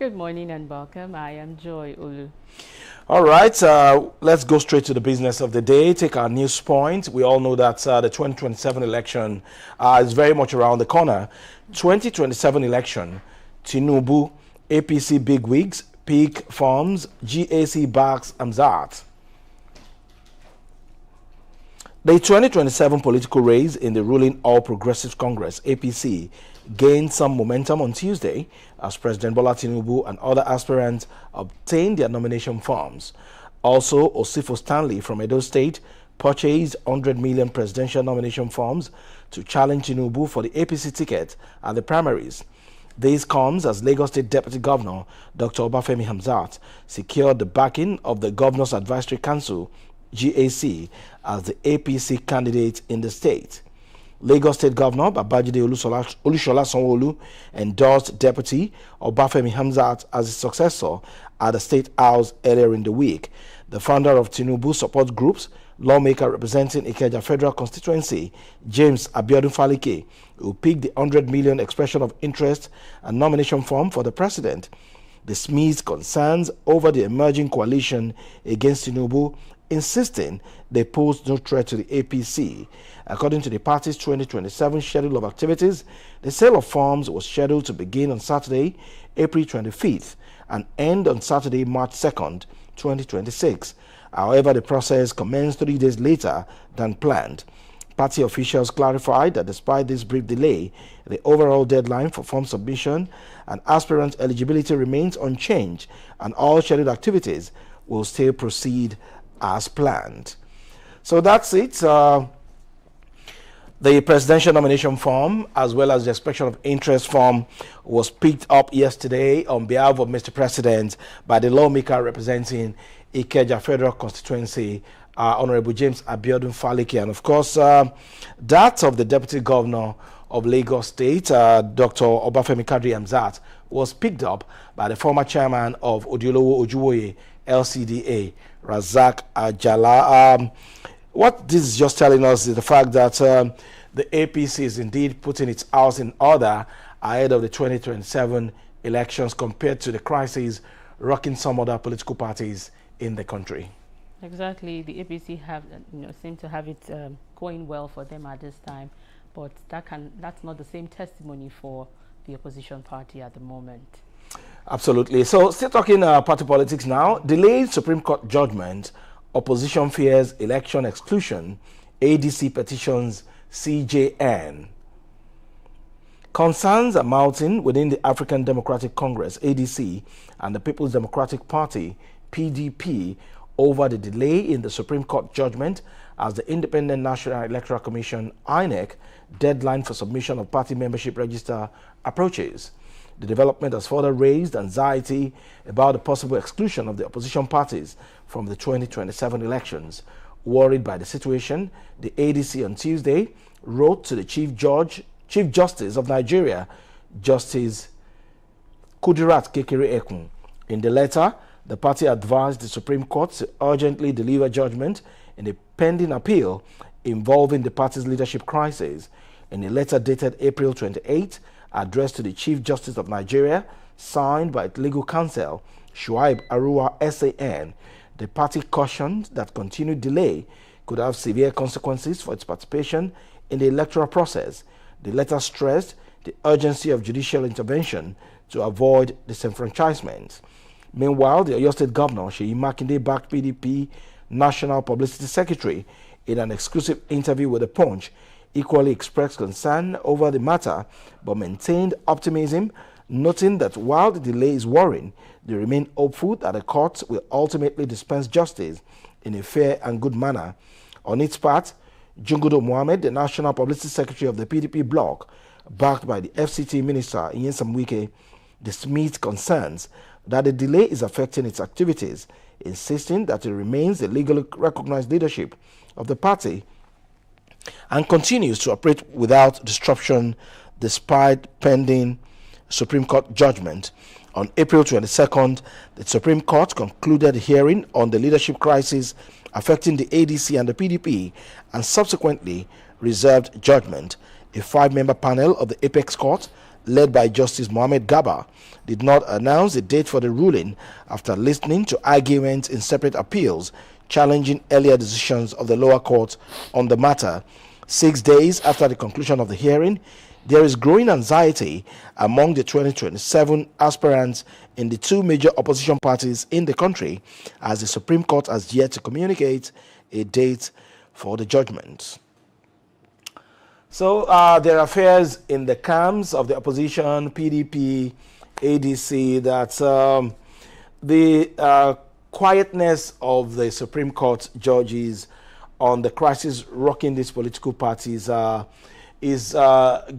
Good morning and welcome. I am Joy Olu. All right, let's go straight to the business of the day. Take our news point. We all know that the 2027 election is very much around the corner. 2027 election, Tinubu, APC bigwigs, peak farms, GAC backs Hamzat. The 2027 political race in the ruling All Progressives Congress, APC, gained some momentum on Tuesday as President Bola Tinubu and other aspirants obtained their nomination forms. Also, Osifo Stanley from Edo State purchased 100 million presidential nomination forms to challenge Tinubu for the APC ticket at the primaries. This comes as Lagos State Deputy Governor Dr. Obafemi Hamzat secured the backing of the Governor's Advisory Council, GAC, as the APC candidate in the state. Lagos State Governor Babajide Olusola Sanwo-Olu endorsed Deputy Obafemi Hamzat as his successor at the State House earlier in the week. The founder of Tinubu support groups, lawmaker representing Ikeja Federal Constituency, James Abiodun Falike, who picked the 100 million expression of interest and nomination form for the president, dismissed concerns over the emerging coalition against Tinubu, insisting they pose no threat to the APC. According to the party's 2027 schedule of activities, the sale of forms was scheduled to begin on Saturday, April 25th, and end on Saturday, March 2nd, 2026. However, the process commenced 3 days later than planned. Party officials clarified that despite this brief delay, the overall deadline for form submission and aspirant eligibility remains unchanged, and all scheduled activities will still proceed as planned. So that's it. The presidential nomination form, as well as the expression of interest form, was picked up yesterday on behalf of Mr. President by the lawmaker representing Ikeja Federal Constituency, Honorable James Abiodun Falike, and of course, that of the Deputy Governor of Lagos State, Dr. Obafemi Kadri Hamzat, was picked up by the former chairman of Odiolowo Ojuwoye LCDA, Razak Ajala. What this is just telling us is the fact that the APC is indeed putting its house in order ahead of the 2027 elections compared to the crisis rocking some other political parties in the country. Exactly. The APC seem to have it going well for them at this time, but that's not the same testimony for the opposition party at the moment. Absolutely. So still talking party politics now. Delayed Supreme Court judgment, opposition fears election exclusion, ADC petitions CJN. Concerns are mounting within the African Democratic Congress, ADC, and the People's Democratic Party, PDP, over the delay in the Supreme Court judgment as the Independent National Electoral Commission, INEC, deadline for submission of party membership register approaches. The development has further raised anxiety about the possible exclusion of the opposition parties from the 2027 elections. Worried by the situation, the ADC on Tuesday wrote to the Chief Justice of Nigeria, Justice Kudirat Kekere-Ekun. In the letter, the party advised the Supreme Court to urgently deliver judgment in a pending appeal involving the party's leadership crisis. In a letter dated April 28, addressed to the Chief Justice of Nigeria, signed by its legal counsel, Shuaib Arua SAN, the party cautioned that continued delay could have severe consequences for its participation in the electoral process. The letter stressed the urgency of judicial intervention to avoid disenfranchisement. Meanwhile, the Oyo State Governor, Seyi Makinde-backed PDP National Publicity Secretary, in an exclusive interview with The Punch, equally expressed concern over the matter, but maintained optimism, noting that while the delay is worrying, they remain hopeful that the court will ultimately dispense justice in a fair and good manner. On its part, Jungudo Mohammed, the National Publicity Secretary of the PDP bloc, backed by the FCT Minister Nyesom Wike, dismissed concerns that the delay is affecting its activities, insisting that it remains the legally recognized leadership of the party and continues to operate without disruption despite pending Supreme Court judgment. On April 22nd, the Supreme Court concluded a hearing on the leadership crisis affecting the ADC and the PDP and subsequently reserved judgment. A 5-member panel of the Apex Court led by Justice Mohammed Gaba, did not announce a date for the ruling after listening to arguments in separate appeals challenging earlier decisions of the lower court on the matter. 6 days after the conclusion of the hearing, there is growing anxiety among the 2027 aspirants in the two major opposition parties in the country, as the Supreme Court has yet to communicate a date for the judgment. So there are fears in the camps of the opposition, PDP, ADC, that the quietness of the Supreme Court judges on the crisis rocking these political parties is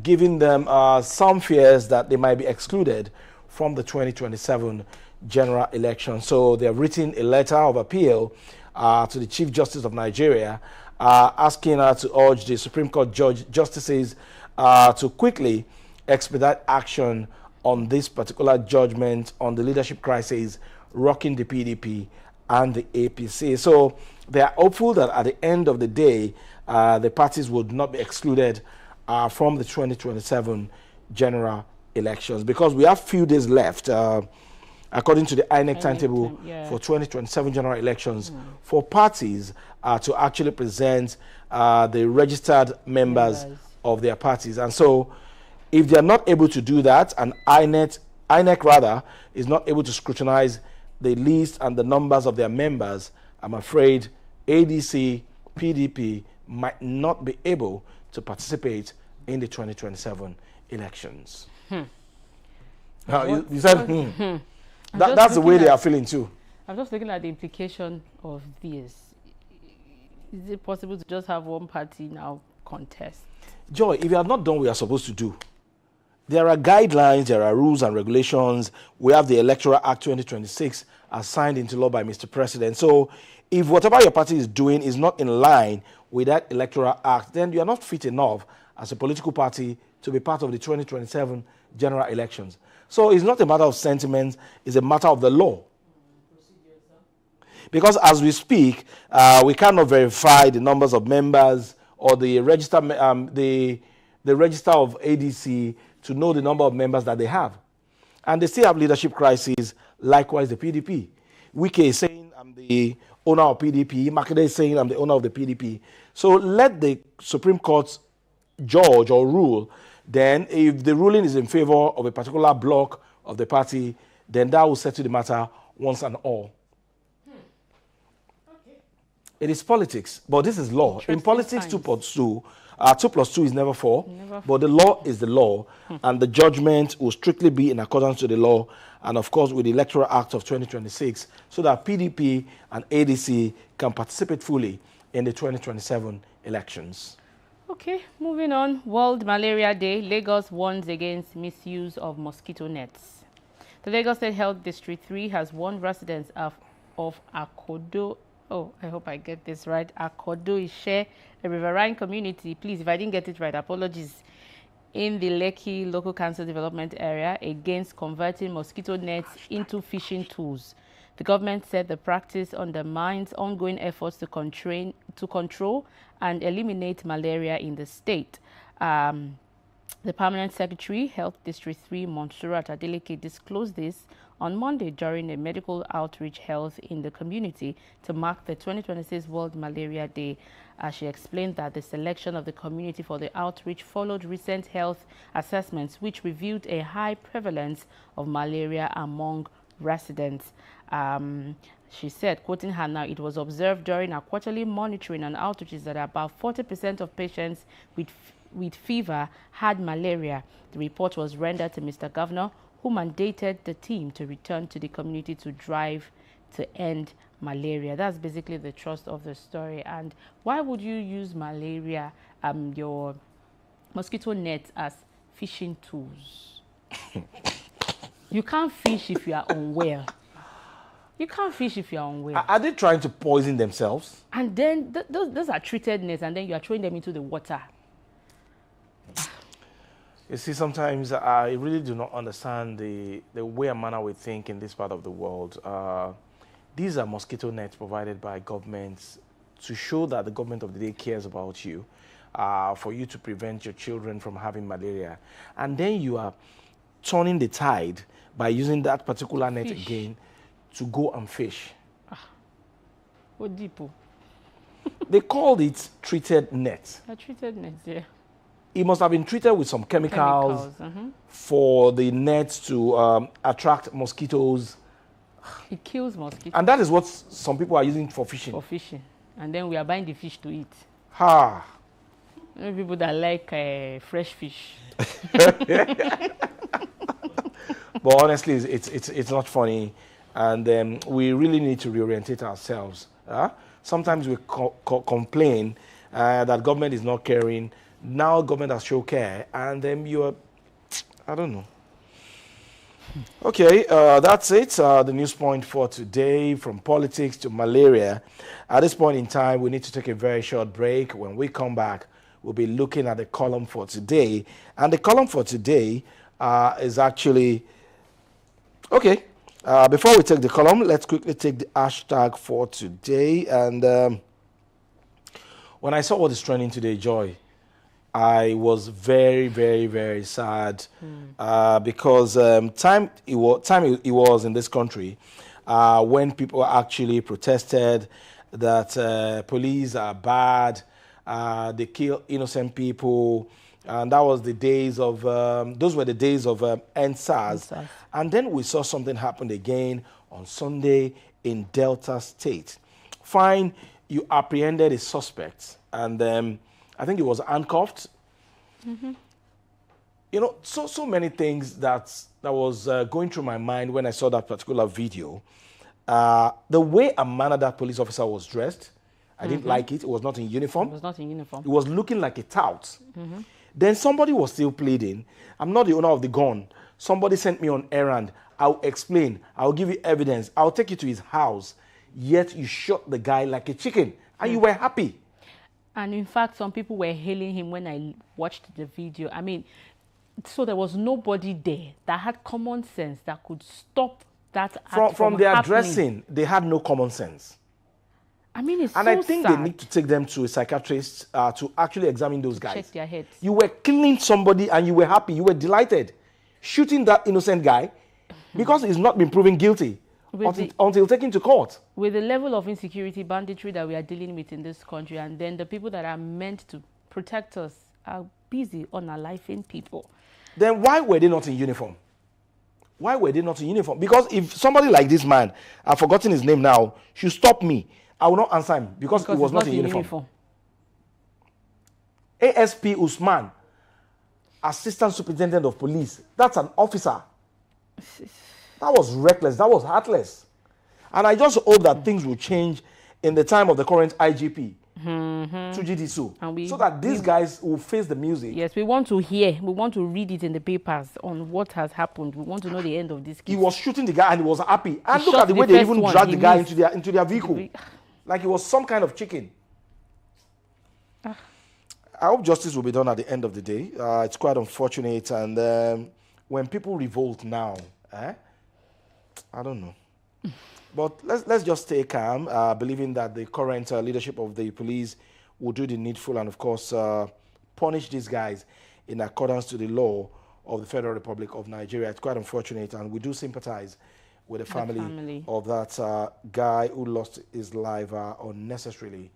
giving them some fears that they might be excluded from the 2027 general election. So they have written a letter of appeal to the Chief Justice of Nigeria, asking her to urge the Supreme Court justices to quickly expedite action on this particular judgment on the leadership crisis rocking the PDP and the APC. So they are hopeful that at the end of the day, the parties would not be excluded from the 2027 general elections, because we have few days left, according to the INEC timetable for 2027 general elections, for parties to actually present the registered members of their parties. And so if they are not able to do that, and INEC rather is not able to scrutinize the list and the numbers of their members, I'm afraid ADC, PDP might not be able to participate in the 2027 elections. You said, that's the way they are feeling too. I'm just looking at the implication of this. Is it possible to just have one party now contest? Joy, if you have not done what you are supposed to do, there are guidelines, there are rules and regulations. We have the Electoral Act 2026 as signed into law by Mr. President. So if whatever your party is doing is not in line with that Electoral Act, then you are not fit enough as a political party to be part of the 2027 general elections. So it's not a matter of sentiment, it's a matter of the law. Because as we speak, we cannot verify the numbers of members or the register, the register of ADC to know the number of members that they have. And they still have leadership crises, likewise the PDP. Wike is saying, I'm the owner of PDP. Makinde is saying, I'm the owner of the PDP. So let the Supreme Court judge or rule. Then if the ruling is in favor of a particular block of the party, then that will settle the matter once and all. Okay. It is politics, but this is law. In politics, 2 plus 2 is never 4, but the law is the law, and the judgment will strictly be in accordance to the law, and of course with the Electoral Act of 2026, so that PDP and ADC can participate fully in the 2027 elections. Okay, moving on. World Malaria Day. Lagos warns against misuse of mosquito nets. The Lagos State Health District 3 has warned residents of Akodo, I hope I get this right, Akodo Ishe, a riverine community, please, if I didn't get it right, apologies, in the Lekki Local Council Development Area against converting mosquito nets into fishing tools. The government said the practice undermines ongoing efforts to control and eliminate malaria in the state. The Permanent Secretary, Health District 3, Monsurat Adeleke, disclosed this on Monday during a medical outreach held in the community to mark the 2026 World Malaria Day. She explained that the selection of the community for the outreach followed recent health assessments which revealed a high prevalence of malaria among residents. She said, quoting her now, it was observed during our quarterly monitoring and outreaches that about 40% of patients with fever had malaria. The report was rendered to Mr. Governor, who mandated the team to return to the community to drive to end malaria. That's basically the thrust of the story. And why would you use malaria, your mosquito net, as fishing tools? You can't fish if you are unwell. You can't fish if you are unwell. Are they trying to poison themselves? And then those are treated nets, and then you are throwing them into the water. You see, sometimes I really do not understand the way and manner we think in this part of the world. These are mosquito nets provided by governments to show that the government of the day cares about you. for you to prevent your children from having malaria. And then you are turning the tide by using that particular net again to go and fish. What deep? They called it treated net. A treated net, yeah. It must have been treated with some chemicals. For the net to attract mosquitoes. It kills mosquitoes. And that is what some people are using for fishing. For fishing. And then we are buying the fish to eat. Ha! You know, people that like fresh fish. But honestly, it's not funny. And we really need to reorientate ourselves. Sometimes we complain that government is not caring. Now government has shown care, and then you are, I don't know. Okay, that's it. The news point for today, from politics to malaria. At this point in time, we need to take a very short break. When we come back, we'll be looking at the column for today. And the column for today is actually, okay, before we take the column, let's quickly take the hashtag for today. And when I saw what is trending today, Joy, I was very, very, very sad because time it was in this country when people actually protested that police are bad, they kill innocent people, and that was the days of those were the days of EndSARS. And then we saw something happen again on Sunday in Delta State. Fine, you apprehended a suspect, and I think it was handcuffed. You know, so many things that was going through my mind when I saw that particular video. The way and manner that police officer was dressed, I didn't like it. It was not in uniform. It was not in uniform. It was looking like a tout. Then somebody was still pleading. I'm not the owner of the gun. Somebody sent me on errand. I'll explain. I'll give you evidence. I'll take you to his house. Yet you shot the guy like a chicken. And you were happy. And in fact, some people were hailing him when I watched the video. I mean, so there was nobody there that had common sense that could stop that act from their happening. dressing, they had no common sense. I mean, it's and so I think sad. they need to take them to a psychiatrist to actually examine those guys. Check their heads. You were killing somebody and you were happy. You were delighted. Shooting that innocent guy because he's not been proven guilty until taken to court. With the level of insecurity, banditry that we are dealing with in this country, and then the people that are meant to protect us are busy unaliving people. Then why were they not in uniform? Why were they not in uniform? Because if somebody like this man, I've forgotten his name now, should stop me, I will not answer him because he was not in uniform. ASP Usman, Assistant Superintendent of Police, that's an officer. That was reckless. That was heartless. And I just hope that things will change in the time of the current IGP, Tuji Disu, so that these guys will face the music. Yes, we want to hear. We want to read it in the papers on what has happened. We want to know the end of this case. He was shooting the guy and he was happy. And look at the way they even dragged the guy into their vehicle. Like he was some kind of chicken. I hope justice will be done at the end of the day. It's quite unfortunate. And when people revolt now, I don't know. But let's just stay calm, believing that the current leadership of the police will do the needful and, of course, punish these guys in accordance to the law of the Federal Republic of Nigeria. It's quite unfortunate, and we do sympathize with the family of that guy who lost his life unnecessarily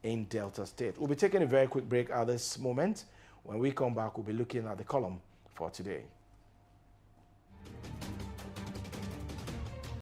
in Delta State. We'll be taking a very quick break at this moment. When we come back, we'll be looking at the column for today.